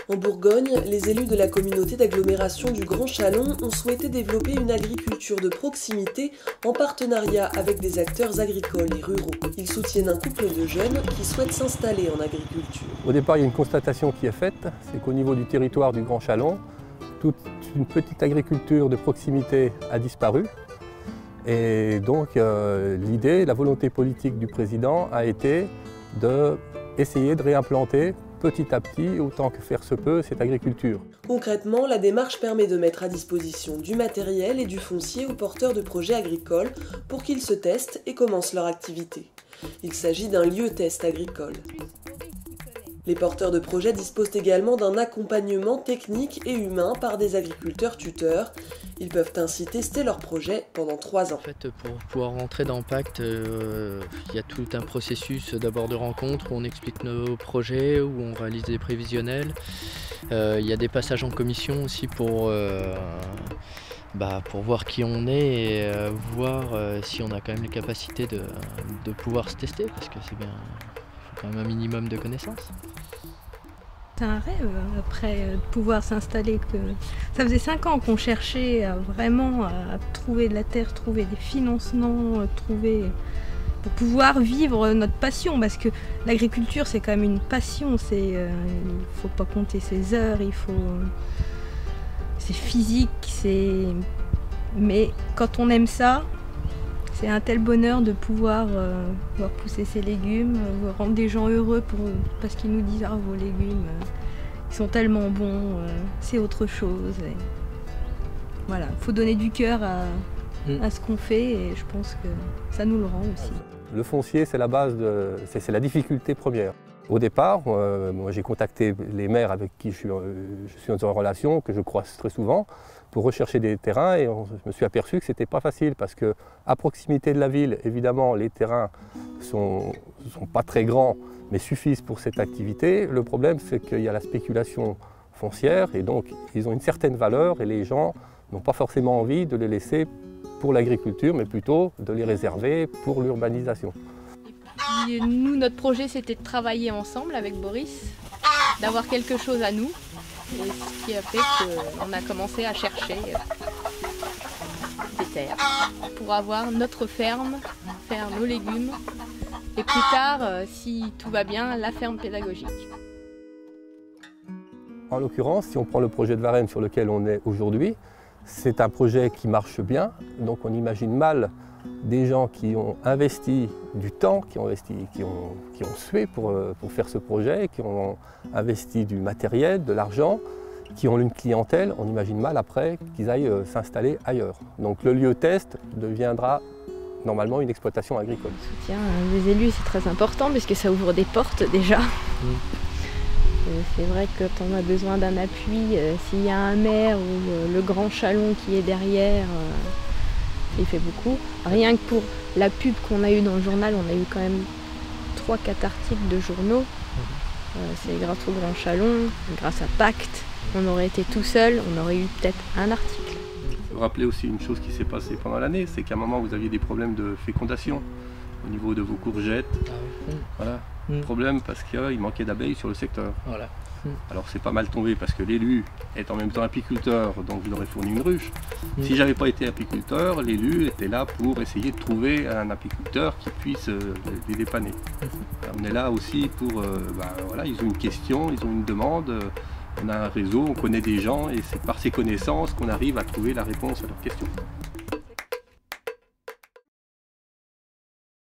En Bourgogne, les élus de la communauté d'agglomération du Grand Chalon ont souhaité développer une agriculture de proximité en partenariat avec des acteurs agricoles et ruraux. Ils soutiennent un couple de jeunes qui souhaitent s'installer en agriculture. Au départ, il y a une constatation qui est faite, c'est qu'au niveau du territoire du Grand Chalon, toute une petite agriculture de proximité a disparu. Et donc l'idée, la volonté politique du président a été d'essayer de réimplanter petit à petit, autant que faire se peut, cette agriculture. Concrètement, la démarche permet de mettre à disposition du matériel et du foncier aux porteurs de projets agricoles pour qu'ils se testent et commencent leur activité. Il s'agit d'un lieu test agricole. Les porteurs de projets disposent également d'un accompagnement technique et humain par des agriculteurs tuteurs. Ils peuvent ainsi tester leurs projets pendant 3 ans. En fait, pour pouvoir rentrer dans Pacte, il y a tout un processus d'abord de rencontre où on explique nos projets, où on réalise des prévisionnels. Il y a des passages en commission aussi pour voir qui on est et voir si on a quand même les capacités de pouvoir se tester, parce que c'est bien. Quand même un minimum de connaissances. C'est un rêve après de pouvoir s'installer. Ça faisait 5 ans qu'on cherchait vraiment à trouver de la terre, trouver des financements, pour pouvoir vivre notre passion, parce que l'agriculture c'est quand même une passion. Il ne faut pas compter ses heures, c'est physique, mais quand on aime ça, c'est un tel bonheur de pouvoir voir pousser ses légumes, rendre des gens heureux parce qu'ils nous disent « Ah, vos légumes, ils sont tellement bons, c'est autre chose. » Voilà, il faut donner du cœur à ce qu'on fait et je pense que ça nous le rend aussi. Le foncier, c'est la base, c'est la difficulté première. Au départ, moi j'ai contacté les maires avec qui je suis en relation, que je croise très souvent, pour rechercher des terrains et je me suis aperçu que ce n'était pas facile parce qu'à proximité de la ville, évidemment, les terrains ne sont pas très grands mais suffisent pour cette activité. Le problème, c'est qu'il y a la spéculation foncière et donc ils ont une certaine valeur et les gens n'ont pas forcément envie de les laisser pour l'agriculture mais plutôt de les réserver pour l'urbanisation. Nous, notre projet, c'était de travailler ensemble avec Boris, d'avoir quelque chose à nous. Et ce qui a fait qu'on a commencé à chercher des terres pour avoir notre ferme, faire nos légumes et plus tard, si tout va bien, la ferme pédagogique. En l'occurrence, si on prend le projet de Varennes sur lequel on est aujourd'hui, c'est un projet qui marche bien, donc on imagine mal des gens qui ont investi du temps, qui ont sué pour faire ce projet, qui ont investi du matériel, de l'argent, qui ont une clientèle, on imagine mal après qu'ils aillent s'installer ailleurs. Donc le lieu test deviendra normalement une exploitation agricole. Le soutien des élus, c'est très important puisque ça ouvre des portes déjà. C'est vrai que quand on a besoin d'un appui, s'il y a un maire ou le Grand Chalon qui est derrière, il fait beaucoup. Rien que pour la pub qu'on a eue dans le journal, on a eu quand même 3-4 articles de journaux. C'est grâce au Grand Chalon, grâce à Pacte. On aurait été tout seul, on aurait eu peut-être un article. Vous rappelez aussi une chose qui s'est passée pendant l'année, c'est qu'à un moment vous aviez des problèmes de fécondation au niveau de vos courgettes. Voilà. Problème parce qu'il manquait d'abeilles sur le secteur. Voilà. Alors c'est pas mal tombé parce que l'élu est en même temps apiculteur, donc il aurait fourni une ruche. Si j'avais pas été apiculteur, l'élu était là pour essayer de trouver un apiculteur qui puisse les dépanner. Alors, on est là aussi pour, voilà, ils ont une question, ils ont une demande, on a un réseau, on connaît des gens et c'est par ces connaissances qu'on arrive à trouver la réponse à leurs questions.